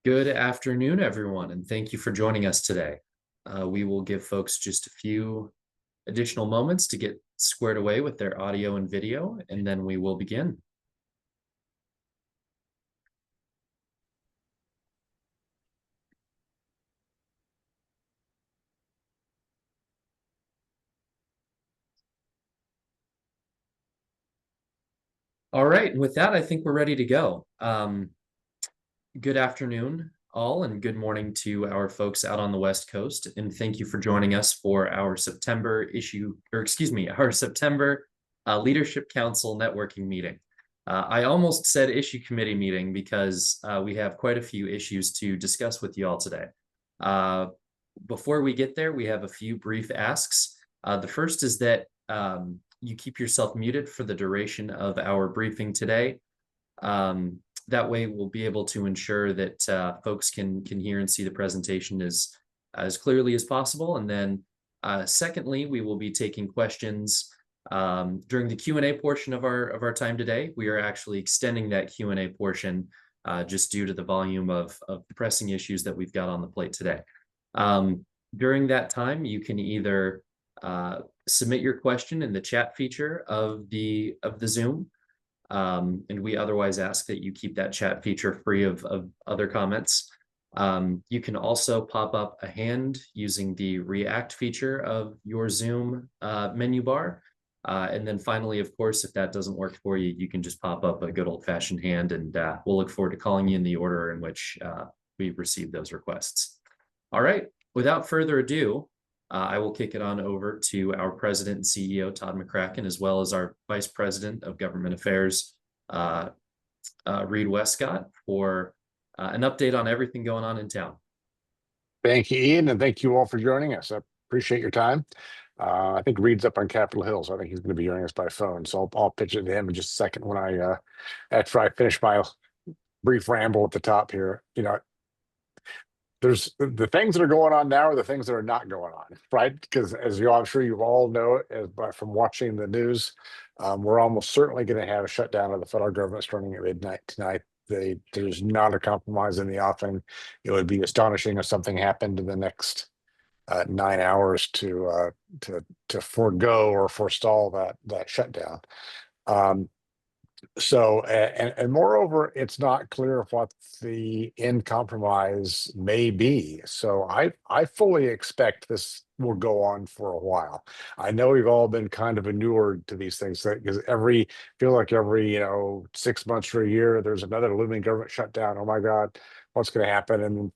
Good afternoon, everyone, and thank you for joining us today. We will give folks just a few additional moments to get squared away with their audio and video, and then we will begin. All right, and with that, I think we're ready to go. Good afternoon, all, and good morning to our folks out on the West Coast. And thank you for joining us for our September Leadership Council networking meeting. I almost said issue committee meeting because we have quite a few issues to discuss with you all today. Before we get there, we have a few brief asks. The first is that you keep yourself muted for the duration of our briefing today. That way we'll be able to ensure that folks can hear and see the presentation as clearly as possible. And then secondly, we will be taking questions during the Q&A portion of our time today. We are actually extending that Q&A portion just due to the volume of pressing issues that we've got on the plate today. During that time, you can either submit your question in the chat feature of the Zoom, and we otherwise ask that you keep that chat feature free of other comments. You can also pop up a hand using the react feature of your Zoom menu bar. And then finally, of course, if that doesn't work for you, you can just pop up a good old-fashioned hand, and we'll look forward to calling you in the order in which we receive those requests. All right, without further ado, I will kick it on over to our President and CEO, Todd McCracken, as well as our Vice President of Government Affairs, Reed Westcott, for an update on everything going on in town. Thank you, Ian, and thank you all for joining us. I appreciate your time. I think Reed's up on Capitol Hill, so I think he's going to be joining us by phone. So I'll pitch it to him in just a second when after I finish my brief ramble at the top here. There's the things that are going on now are the things that are not going on, right? Because I'm sure you all know from watching the news, we're almost certainly going to have a shutdown of the federal government starting at midnight tonight. There's not a compromise in the offing. It would be astonishing if something happened in the next 9 hours to forego or forestall that shutdown. So, and moreover, it's not clear what the end compromise may be. So I fully expect this will go on for a while. I know we've all been kind of inured to these things because every 6 months or a year, there's another looming government shutdown. Oh my God, what's going to happen? And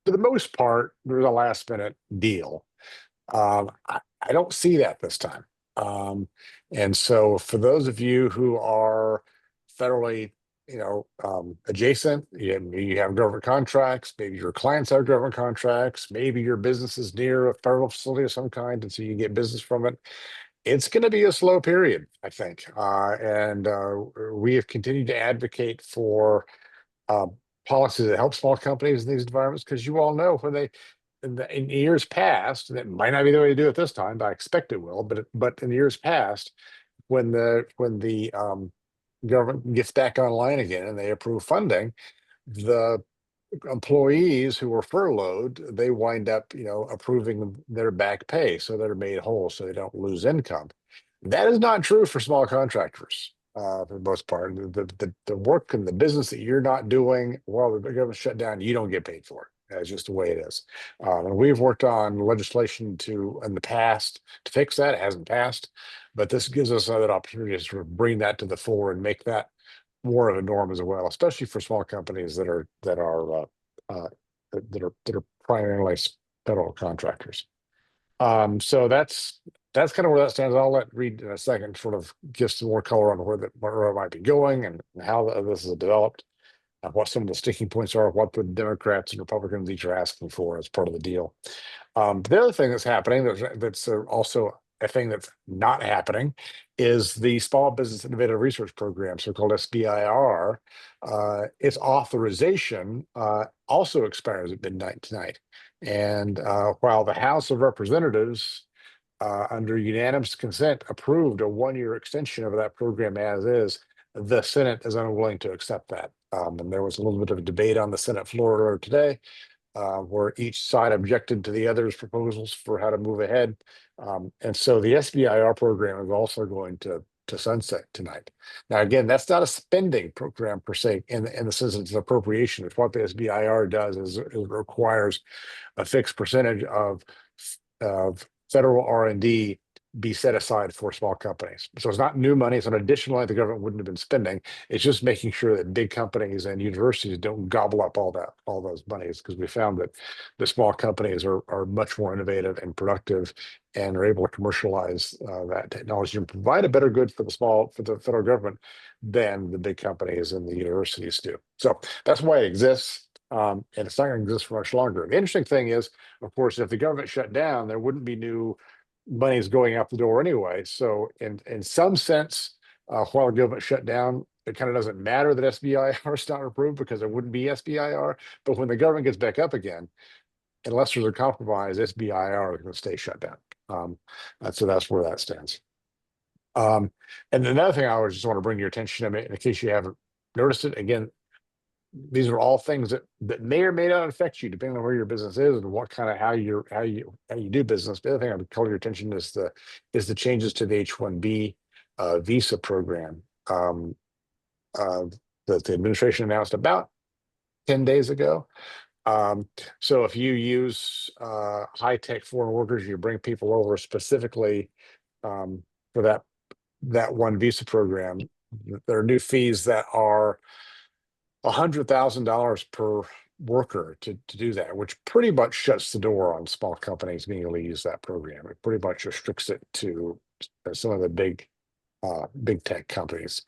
for the most part, there's a last minute deal. I don't see that this time. And so for those of you who are federally, adjacent, you have government contracts, maybe your clients have government contracts, maybe your business is near a federal facility of some kind, and so you get business from it. It's going to be a slow period, I think. And we have continued to advocate for policies that help small companies in these environments, because you all know when in years past, and it might not be the way to do it this time, but I expect it will. But in years past, when the government gets back online again and they approve funding, the employees who were furloughed, they wind up approving their back pay, so they're made whole, so they don't lose income. That is not true for small contractors. For the most part, the work and the business that you're not doing while the government shut down, you don't get paid for it. That's just the way it is. And we've worked on legislation in the past to fix that. It hasn't passed, but this gives us another opportunity to bring that to the fore and make that more of a norm as well, especially for small companies that are primarily federal contractors. So that's kind of where that stands. I'll let Reed in a second sort of give some more color on where it might be going and how this is developed, what some of the sticking points are, what the Democrats and Republicans each are asking for as part of the deal. The other thing that's happening that's also a thing that's not happening is the Small Business Innovative Research Program, so-called SBIR. Its authorization also expires at midnight tonight. And while the House of Representatives, under unanimous consent, approved a 1-year extension of that program as is, the Senate is unwilling to accept that. And there was a little bit of a debate on the Senate floor earlier today, where each side objected to the other's proposals for how to move ahead. And so the SBIR program is also going to sunset tonight. Now, again, that's not a spending program per se in the sense it's an appropriation. It's what the SBIR does is it requires a fixed percentage of federal R&D be set aside for small companies. So it's not new money. It's not additional money the government wouldn't have been spending. It's just making sure that big companies and universities don't gobble up all those monies, because we found that the small companies are much more innovative and productive and are able to commercialize that technology and provide a better good for the federal government than the big companies and the universities do. So that's why it exists. And it's not going to exist for much longer. The interesting thing is, of course, if the government shut down, there wouldn't be new money's going out the door anyway. So in some sense, while the government shut down, it kind of doesn't matter that SBIR is not approved because there wouldn't be SBIR. But when the government gets back up again, unless there's a compromise, SBIR is going to stay shut down. So that's where that stands. And another thing I just want to bring your attention, I mean, in case you haven't noticed it, again, these are all things that may or may not affect you depending on where your business is and what kind of how you do business. The other thing I would call your attention is the changes to the H-1B visa program that the administration announced about 10 days ago. So if you use high-tech foreign workers, you bring people over specifically for that one visa program, there are new fees that are $100,000 per worker to do that, which pretty much shuts the door on small companies being able to use that program. It pretty much restricts it to some of the big tech companies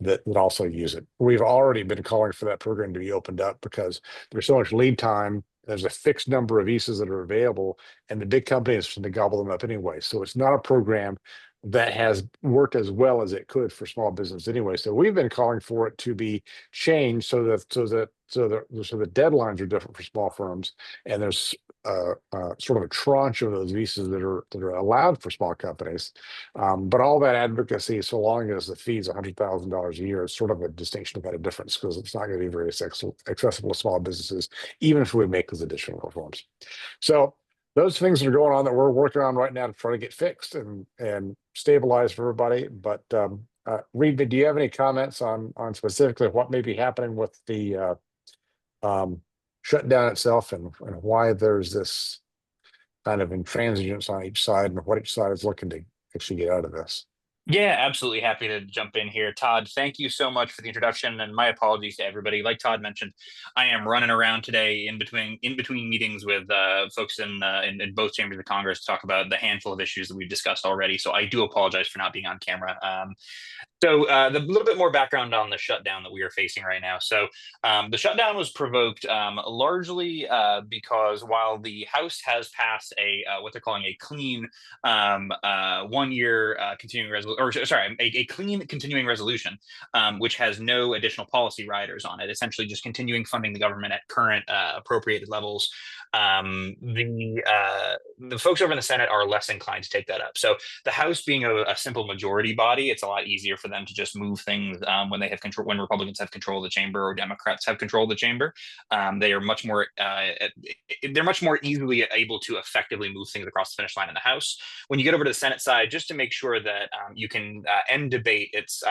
that also use it. We've already been calling for that program to be opened up because there's so much lead time. There's a fixed number of visas that are available, and the big companies tend to gobble them up anyway. So it's not a program that has worked as well as it could for small business anyway. So we've been calling for it to be changed so the deadlines are different for small firms, and there's sort of a tranche of those visas that are allowed for small companies. But all that advocacy, so long as the fee is $100,000 a year, is sort of a distinction without a difference, because it's not going to be very accessible to small businesses, even if we make those additional reforms. So those things are going on that we're working on right now to try to get fixed and stabilized for everybody. But Reed, do you have any comments on specifically what may be happening with the shutdown itself and why there's this kind of intransigence on each side and what each side is looking to actually get out of this? Yeah, absolutely happy to jump in here. Todd, thank you so much for the introduction, and my apologies to everybody. Like Todd mentioned, I am running around today in between meetings with folks in both chambers of Congress to talk about the handful of issues that we've discussed already. So I do apologize for not being on camera. So the little bit more background on the shutdown that we are facing right now. So the shutdown was provoked largely because while the House has passed what they're calling a clean 1 year continuing resolution, or sorry, a clean continuing resolution, which has no additional policy riders on it, essentially just continuing funding the government at current appropriated levels. The folks over in the Senate are less inclined to take that up. So the House being a simple majority body, it's a lot easier for them to just move things when they have control, when Republicans have control of the chamber or Democrats have control of the chamber. They are much more they're much more easily able to effectively move things across the finish line in the House. When you get over to the Senate side, just to make sure that you can end debate, it's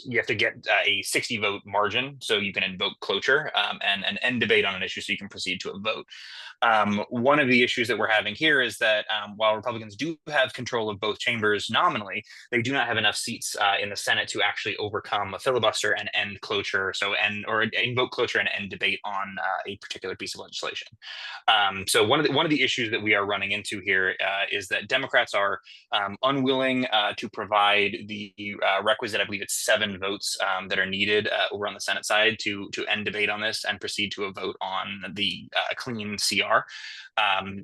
you have to get a 60 vote margin so you can invoke cloture and end debate on an issue so you can proceed to a vote. One of the issues that we're having here is that while Republicans do have control of both chambers nominally, they do not have enough seats in the Senate to actually overcome a filibuster and end cloture, or invoke cloture and end debate on a particular piece of legislation. So one of the issues that we are running into here is that Democrats are unwilling to provide the requisite, I believe it's 7 votes that are needed over on the Senate side to end debate on this and proceed to a vote on the clean CR.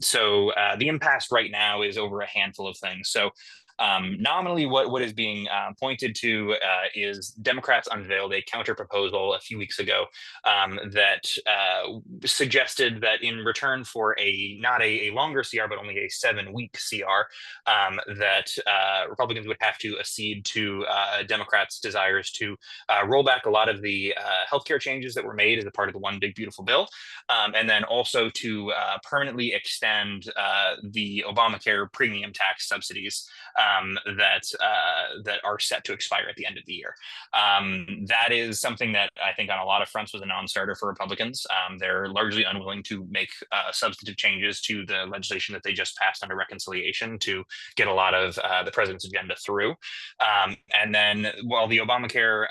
So the impasse right now is over a handful of things. So Nominally, what is being pointed to is Democrats unveiled a counter proposal a few weeks ago that suggested that in return for not a longer CR, but only a 7-week CR, that Republicans would have to accede to Democrats' desires to roll back a lot of the healthcare changes that were made as a part of the One Big Beautiful Bill, and then also to permanently extend the Obamacare premium tax subsidies that are set to expire at the end of the year. That is something that I think on a lot of fronts was a non-starter for Republicans. They're largely unwilling to make substantive changes to the legislation that they just passed under reconciliation to get a lot of the president's agenda through. And then while the Obamacare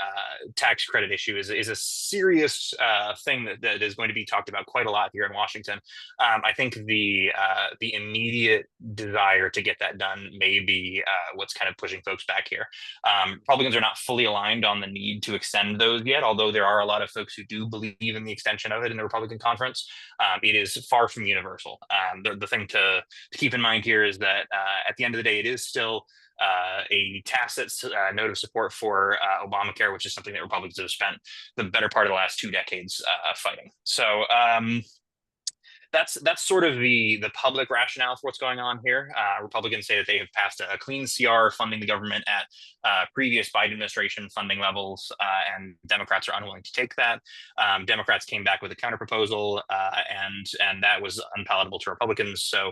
tax credit issue is a serious thing that is going to be talked about quite a lot here in Washington, I think the immediate desire to get that done may be what's kind of pushing folks back here. Republicans are not fully aligned on the need to extend those yet, although there are a lot of folks who do believe in the extension of it in the Republican conference. It is far from universal. The thing to keep in mind here is that at the end of the day, it is still a tacit note of support for Obamacare, which is something that Republicans have spent the better part of the last 2 decades fighting. So that's sort of the public rationale for what's going on here. Republicans say that they have passed a clean CR funding the government at previous Biden administration funding levels, and Democrats are unwilling to take that. Democrats came back with a counter proposal, and that was unpalatable to Republicans. So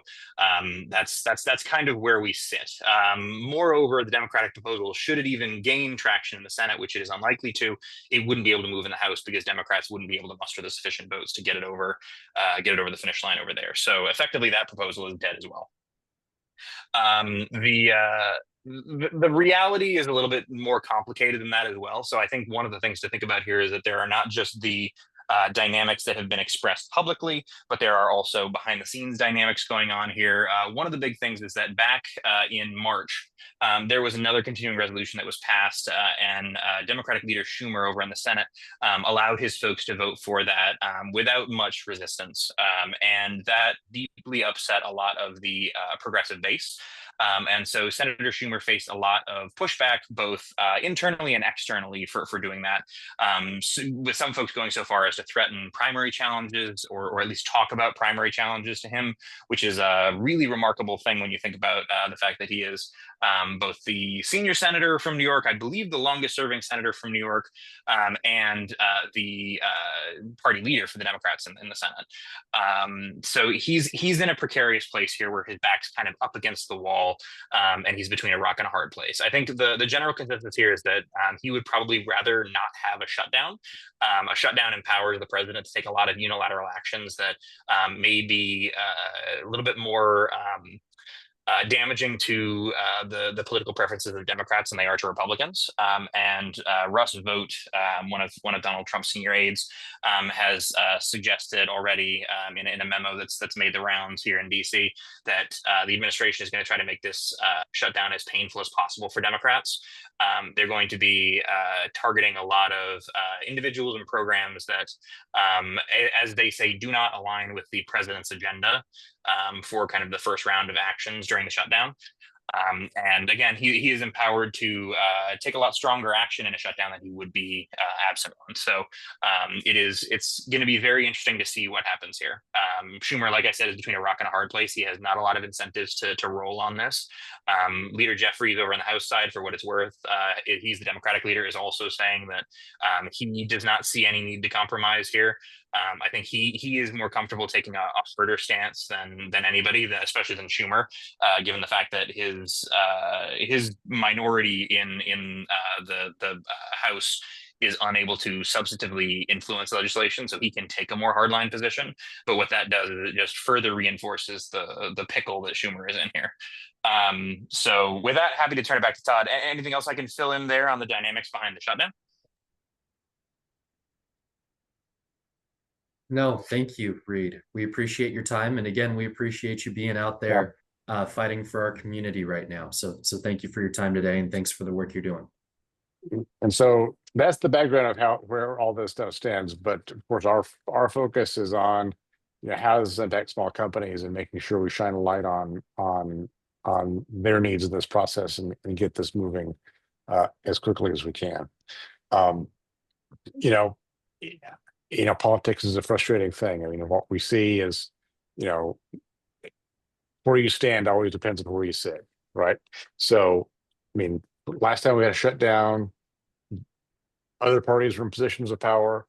that's kind of where we sit. Moreover, the Democratic proposal, should it even gain traction in the Senate, which it is unlikely to, it wouldn't be able to move in the House because Democrats wouldn't be able to muster the sufficient votes to get it over the finish line over there. So effectively, that proposal is dead as well. The reality is a little bit more complicated than that as well. So I think one of the things to think about here is that there are not just the dynamics that have been expressed publicly, but there are also behind the scenes dynamics going on here. One of the big things is that back in March, there was another continuing resolution that was passed, and Democratic leader Schumer over in the Senate allowed his folks to vote for that without much resistance. And that deeply upset a lot of the progressive base. And so Senator Schumer faced a lot of pushback, both internally and externally for doing that, with some folks going so far as to threaten primary challenges or at least talk about primary challenges to him, which is a really remarkable thing when you think about the fact that he is both the senior senator from New York, I believe the longest serving senator from New York, and the party leader for the Democrats in the Senate. So he's in a precarious place here where his back's kind of up against the wall, and he's between a rock and a hard place. I think the general consensus here is that he would probably rather not have a shutdown. A shutdown empowers the president to take a lot of unilateral actions that may be a little bit more damaging to the political preferences of Democrats than they are to Republicans. And Russ Vought, one of Donald Trump's senior aides, has suggested already in a memo that's made the rounds here in DC that the administration is going to try to make this shutdown as painful as possible for Democrats. They're going to be targeting a lot of individuals and programs that, as they say, do not align with the president's agenda for kind of the first round of actions during the shutdown. And again, he is empowered to take a lot stronger action in a shutdown than he would be absent on. So it's going to be very interesting to see what happens here. Schumer, like I said, is between a rock and a hard place. He has not a lot of incentives to roll on this. Leader Jeffries over on the House side, for what it's worth, he's the Democratic leader, is also saying that he does not see any need to compromise here. I think he is more comfortable taking a harder stance than anybody, especially than Schumer, given the fact that his minority in the House is unable to substantively influence legislation, so he can take a more hardline position. But what that does is it just further reinforces the pickle that Schumer is in here. So with that, happy to turn it back to Todd. Anything else I can fill in there on the dynamics behind the shutdown? No, thank you, Reed. We appreciate your time. And again, we appreciate you being out there fighting for our community right now. So thank you for your time today, and thanks for the work you're doing. And so that's the background of where all this stuff stands. But of course, our focus is on how does this impact small companies and making sure we shine a light on their needs in this process and get this moving as quickly as we can. Um, you know, politics is a frustrating thing. I mean, what we see is, you know, where you stand always depends on where you sit, right? So, I mean, last time we had a shutdown, other parties were in positions of power.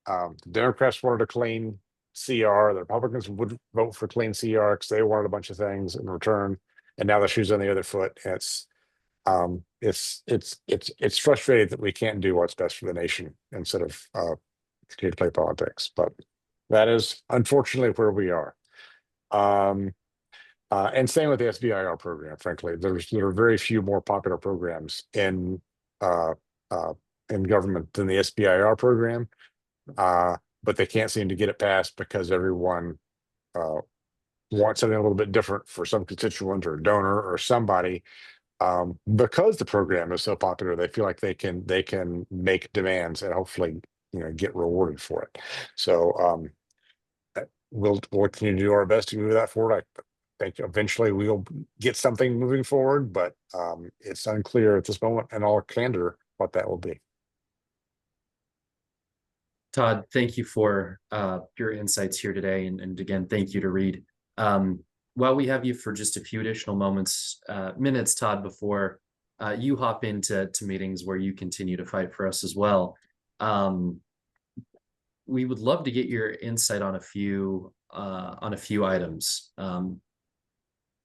The Democrats wanted a clean CR. The Republicans would vote for clean CR because they wanted a bunch of things in return. And now the shoe's on the other foot. It's frustrating that we can't do what's best for the nation instead of continue to play politics. But that is unfortunately where we are. And same with the SBIR program. Frankly, there are very few more popular programs uh, in government than the SBIR program. But they can't seem to get it passed because everyone wants something a little bit different for some constituent or donor or somebody. Because the program is so popular, they feel like they can make demands and hopefully get rewarded for it. So we'll continue to do our best to move that forward. I think eventually we'll get something moving forward, but it's unclear at this moment in all candor what that will be. Todd, thank you for your insights here today. And again, thank you to Reed. While we have you for just a few additional minutes, Todd, before you hop into meetings where you continue to fight for us as well, we would love to get your insight on a few items.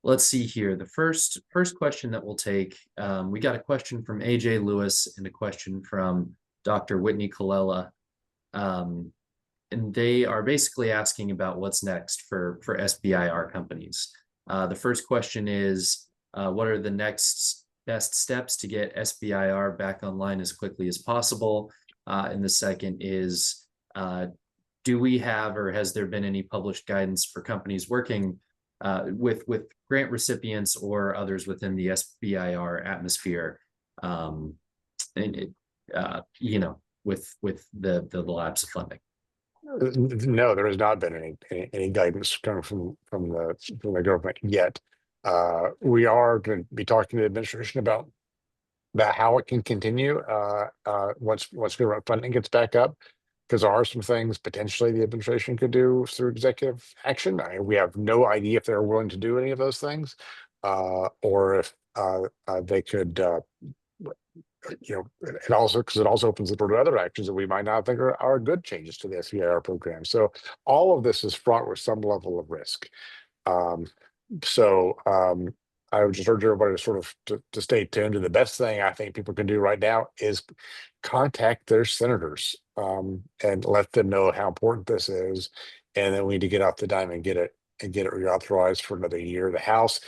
Let's see here. The first question that we'll take, we got a question from AJ Lewis and a question from Dr. Whitney Colella. And they are basically asking about what's next for SBIR companies. The first question is, what are the next best steps to get SBIR back online as quickly as possible? And the second is, do we have or has there been any published guidance for companies working with grant recipients or others within the SBIR atmosphere? With the lapse of funding. No, there has not been any guidance coming from the government yet. We are going to be talking to the administration about how it can continue once government funding gets back up, because there are some things potentially the administration could do through executive action. We have no idea if they're willing to do any of those things, or if they could. It also opens the door to other actions that we might not think are good changes to the SBIR program. So all of this is fraught with some level of risk. I would just urge everybody to sort of to stay tuned. And the best thing I think people can do right now is contact their senators and let them know how important this is, and then we need to get off the dime and get it reauthorized for another year. The House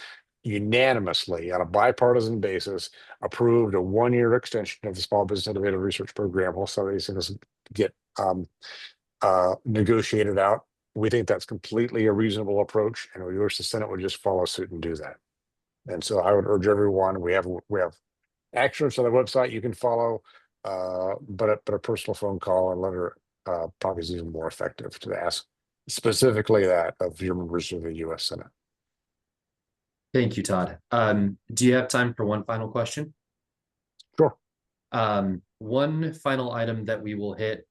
unanimously, on a bipartisan basis, approved a 1-year extension of the Small Business Innovative Research Program while some of these things get negotiated out. We think that's completely a reasonable approach, and we wish the Senate would just follow suit and do that. And so I would urge everyone, we have actions on the website you can follow, but a personal phone call and letter probably is even more effective to ask specifically that of your members of the U.S. Senate. Thank you, Todd. Do you have time for one final question? Sure. One final item that we will hit.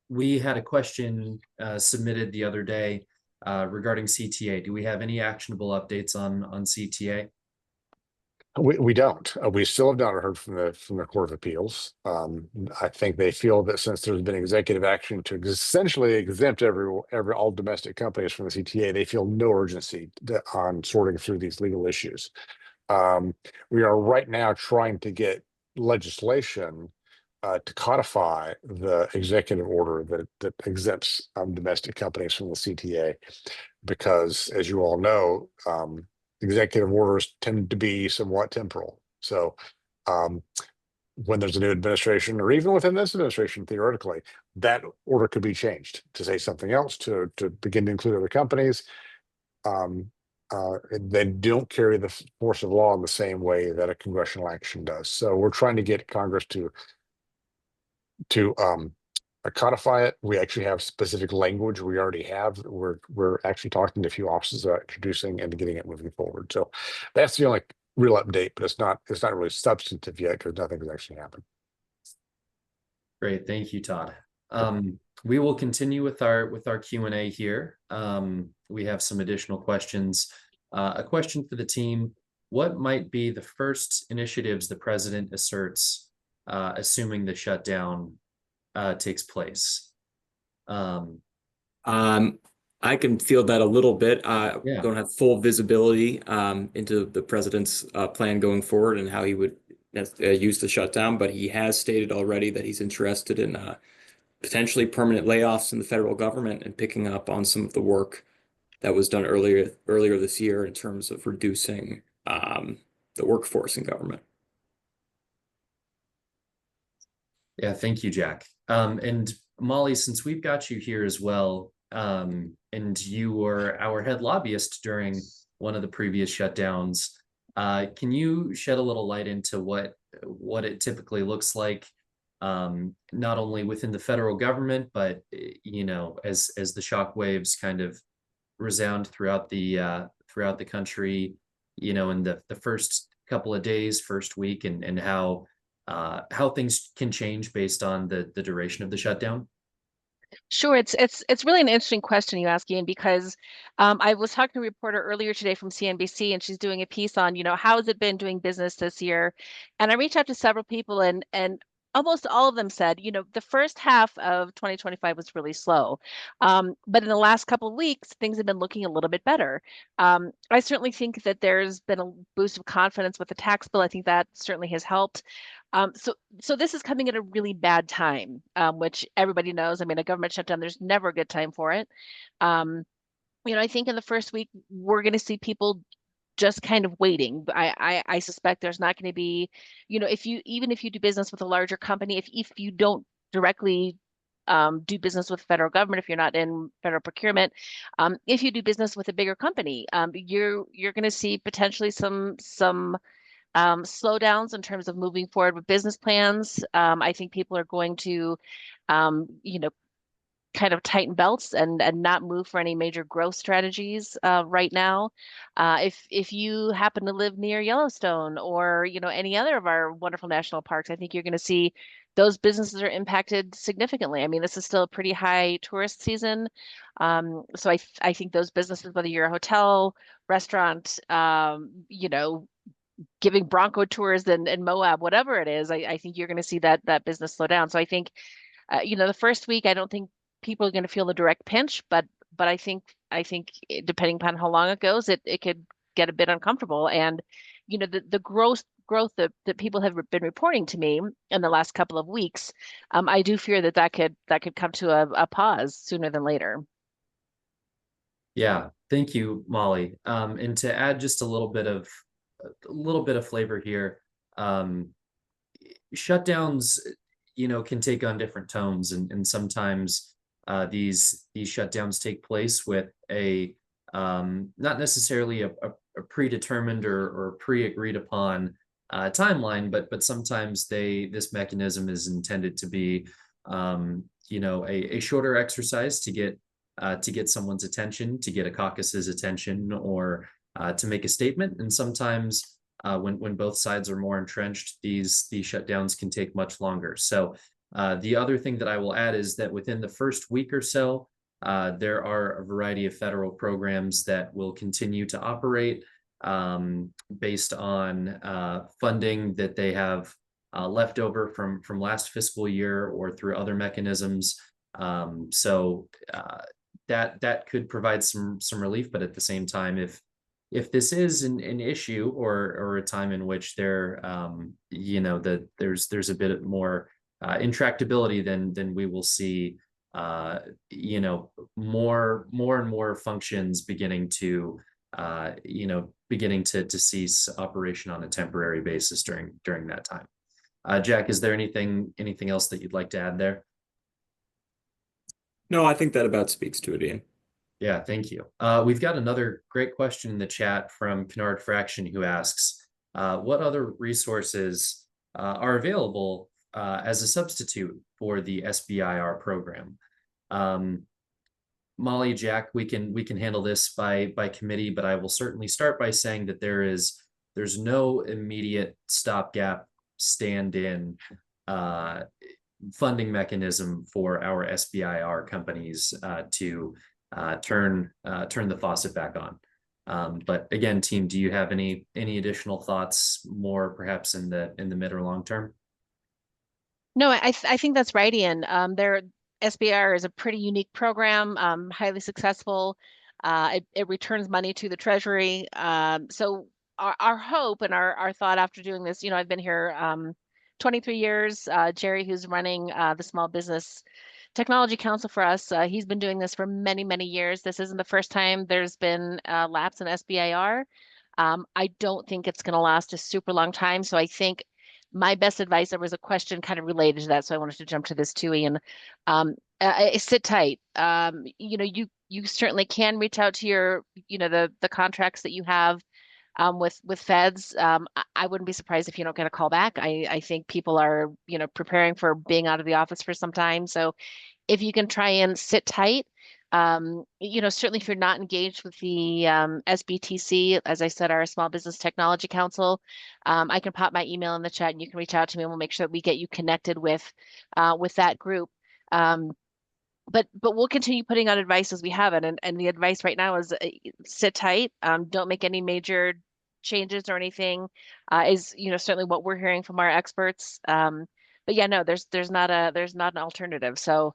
We had a question submitted the other day regarding CTA. Do we have any actionable updates on CTA? We don't. We still have not heard from the Court of Appeals. I think they feel that since there's been executive action to essentially exempt all domestic companies from the CTA, they feel no urgency on sorting through these legal issues. We are right now trying to get legislation to codify the executive order that exempts domestic companies from the CTA, because, as you all know, executive orders tend to be somewhat temporal. So when there's a new administration, or even within this administration, theoretically, that order could be changed to say something else, to begin to include other companies. They don't carry the force of law in the same way that a congressional action does. So we're trying to get Congress to codify it. We actually have specific language we already have. We're actually talking to a few offices about introducing and getting it moving forward. So that's the only real update, but it's not really substantive yet because nothing's actually happened. Great, thank you, Todd. We will continue with our Q&A here. We have some additional questions. A question for the team: what might be the first initiatives the president asserts, assuming the shutdown takes place? I can field that a little bit. Yeah. Don't have full visibility into the president's plan going forward and how he would use the shutdown, but he has stated already that he's interested in potentially permanent layoffs in the federal government and picking up on some of the work that was done earlier this year in terms of reducing the workforce in government. Yeah, thank you, Jack. And Molly, since we've got you here as well, and you were our head lobbyist during one of the previous shutdowns, can you shed a little light into what it typically looks like, not only within the federal government, but as the shockwaves kind of resound throughout the country, in the first couple of days, first week, and how things can change based on the duration of the shutdown? Sure, it's really an interesting question you ask, Ian, because I was talking to a reporter earlier today from CNBC, and she's doing a piece on, how has it been doing business this year? And I reached out to several people, and almost all of them said, the first half of 2025 was really slow. But in the last couple of weeks, things have been looking a little bit better. I certainly think that there's been a boost of confidence with the tax bill. I think that certainly has helped. So this is coming at a really bad time, which everybody knows. I mean, a government shutdown, there's never a good time for it. I think in the first week, we're going to see people just kind of waiting. I suspect there's not going to be, even if you do business with a larger company, if you don't directly do business with the federal government, if you're not in federal procurement, if you do business with a bigger company, you're going to see potentially some slowdowns in terms of moving forward with business plans. I think people are going to, kind of tighten belts and not move for any major growth strategies right now. If you happen to live near Yellowstone or any other of our wonderful national parks, I think you're going to see those businesses are impacted significantly. I mean, this is still a pretty high tourist season, so I think those businesses, whether you're a hotel, restaurant, giving Bronco tours in Moab, whatever it is, I think you're going to see that business slow down. So I think, the first week, I don't think people are going to feel the direct pinch, but I think depending upon how long it goes, it could get a bit uncomfortable. And the growth that people have been reporting to me in the last couple of weeks, I do fear that could come to a pause sooner than later. Yeah, thank you, Molly. And to add just a little bit of flavor here, shutdowns, can take on different tones, and sometimes these shutdowns take place with a not necessarily a predetermined or pre-agreed upon timeline, but sometimes this mechanism is intended to be a shorter exercise to get someone's attention, to get a caucus's attention, or to make a statement. And sometimes when both sides are more entrenched, these shutdowns can take much longer. So the other thing that I will add is that within the first week or so, there are a variety of federal programs that will continue to operate based on funding that they have left over from last fiscal year or through other mechanisms. So that could provide some relief, but at the same time, if this is an issue or a time in which there's a bit more intractability, then we will see more and more functions beginning to cease operation on a temporary basis during that time. Jack, is there anything else that you'd like to add there? No, I think that about speaks to it, Ian. Yeah, thank you. We've got another great question in the chat from Kennard Fraction, who asks, what other resources are available as a substitute for the SBIR program. Molly, Jack, we can handle this by committee, but I will certainly start by saying that there's no immediate stopgap stand-in funding mechanism for our SBIR companies to turn the faucet back on. But again, team, do you have any additional thoughts, more perhaps in the mid or long term? No, I think that's right, Ian. Their SBR is a pretty unique program, highly successful. It returns money to the Treasury. So our hope and our thought after doing this, I've been here 23 years. Jerry, who's running the Small Business Technology Council for us, he's been doing this for many, many years. This isn't the first time there's been lapse in SBIR. I don't think it's going to last a super long time. So I think my best advice, there was a question kind of related to that, so I wanted to jump to this too, Ian. Sit tight. You certainly can reach out to your, the contracts that you have with feds. I wouldn't be surprised if you don't get a call back. I think people are, preparing for being out of the office for some time. So if you can try and sit tight, certainly if you're not engaged with the SBTC, as I said, our Small Business Technology Council, I can pop my email in the chat and you can reach out to me and we'll make sure that we get you connected with that group. But we'll continue putting out advice as we have it. And the advice right now is sit tight. Don't make any major changes or anything is, certainly what we're hearing from our experts. But yeah, no, there's not an alternative. So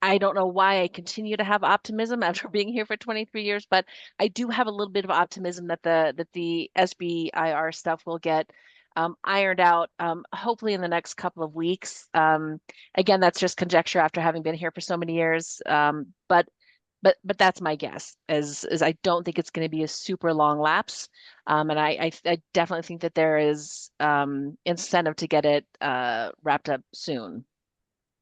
I don't know why I continue to have optimism after being here for 23 years, but I do have a little bit of optimism that the SBIR stuff will get ironed out, hopefully in the next couple of weeks. Again, that's just conjecture after having been here for so many years. But that's my guess, is I don't think it's going to be a super long lapse. And I definitely think that there is incentive to get it wrapped up soon.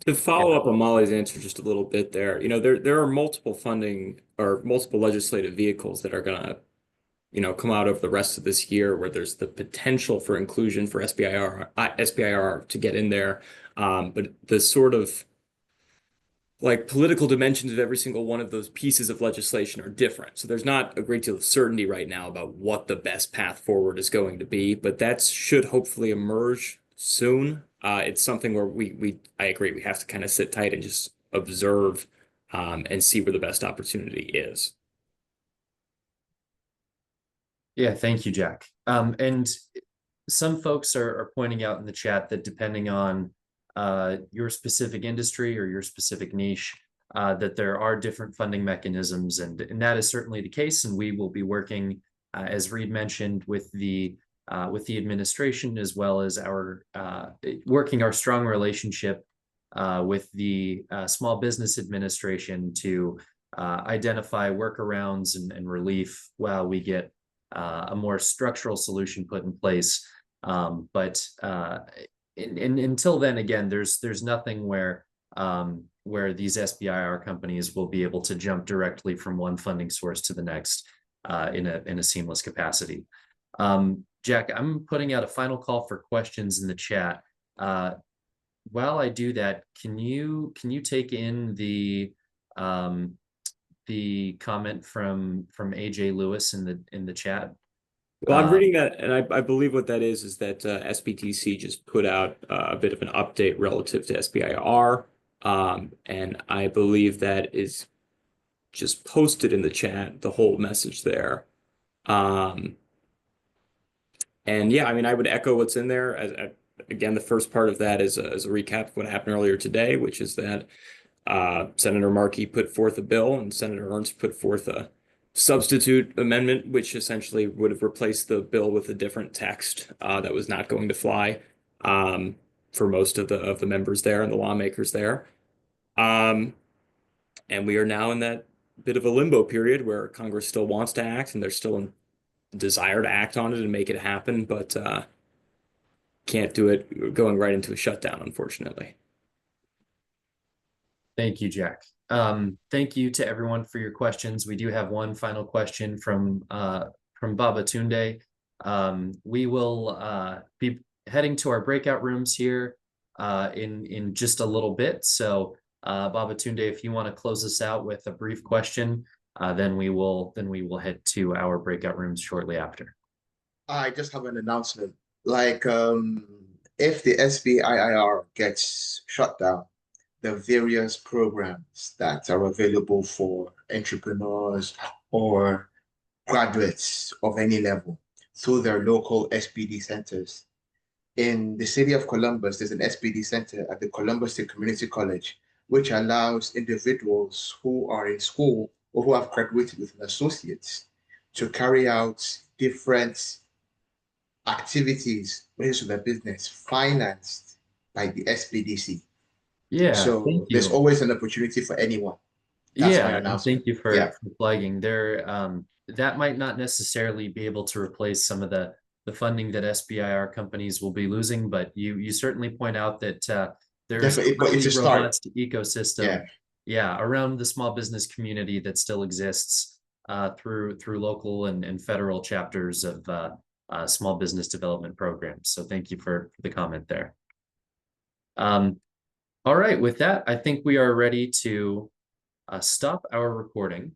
To follow up on Molly's answer just a little bit there, there are multiple funding or multiple legislative vehicles that are gonna, come out over the rest of this year where there's the potential for inclusion for SBIR to get in there. But the sort of like political dimensions of every single one of those pieces of legislation are different. So there's not a great deal of certainty right now about what the best path forward is going to be, but that should hopefully emerge soon. It's something where I agree, we have to kind of sit tight and just observe and see where the best opportunity is. Yeah, thank you, Jack. And some folks are pointing out in the chat that depending on your specific industry or your specific niche, that there are different funding mechanisms, and that is certainly the case. And we will be working, as Reed mentioned, with the administration, as well as working our strong relationship with the Small Business Administration to identify workarounds and relief while we get a more structural solution put in place. But until then, again, there's nothing where these SBIR companies will be able to jump directly from one funding source to the next in a seamless capacity. Jack, I'm putting out a final call for questions in the chat. While I do that, can you take in the comment from AJ Lewis in the chat? Well, I'm reading that, and I believe what that is that SBTC just put out a bit of an update relative to SBIR, and I believe that is just posted in the chat, the whole message there. And yeah, I mean, I would echo what's in there. Again, the first part of that is a recap of what happened earlier today, which is that Senator Markey put forth a bill and Senator Ernst put forth a substitute amendment, which essentially would have replaced the bill with a different text that was not going to fly for most of the members there and the lawmakers there. And we are now in that bit of a limbo period where Congress still wants to act and there's still a desire to act on it and make it happen, but can't do it going right into a shutdown, unfortunately. Thank you, Jack. Thank you to everyone for your questions. We do have one final question from Baba Tunde. We will be heading to our breakout rooms here in just a little bit. So Babatunde, if you want to close us out with a brief question, then we will head to our breakout rooms shortly after. I just have an announcement. Like, if the SBIIR gets shut down, the various programs that are available for entrepreneurs or graduates of any level through their local SBD centers. In the city of Columbus, there's an SBD center at the Columbus State Community College, which allows individuals who are in school or who have graduated with an associate's to carry out different activities related to their business financed by the SBDC. Yeah, So thank there's you. always an opportunity for anyone. That's my Yeah, and announcement. thank you for, Yeah. for plugging there. That might not necessarily be able to replace some of the funding that SBIR companies will be losing, but you certainly point out that there's a Definitely, but it's really a start. robust ecosystem, yeah, around the small business community that still exists through local and federal chapters of small business development programs. So thank you for the comment there. All right, with that, I think we are ready to stop our recording.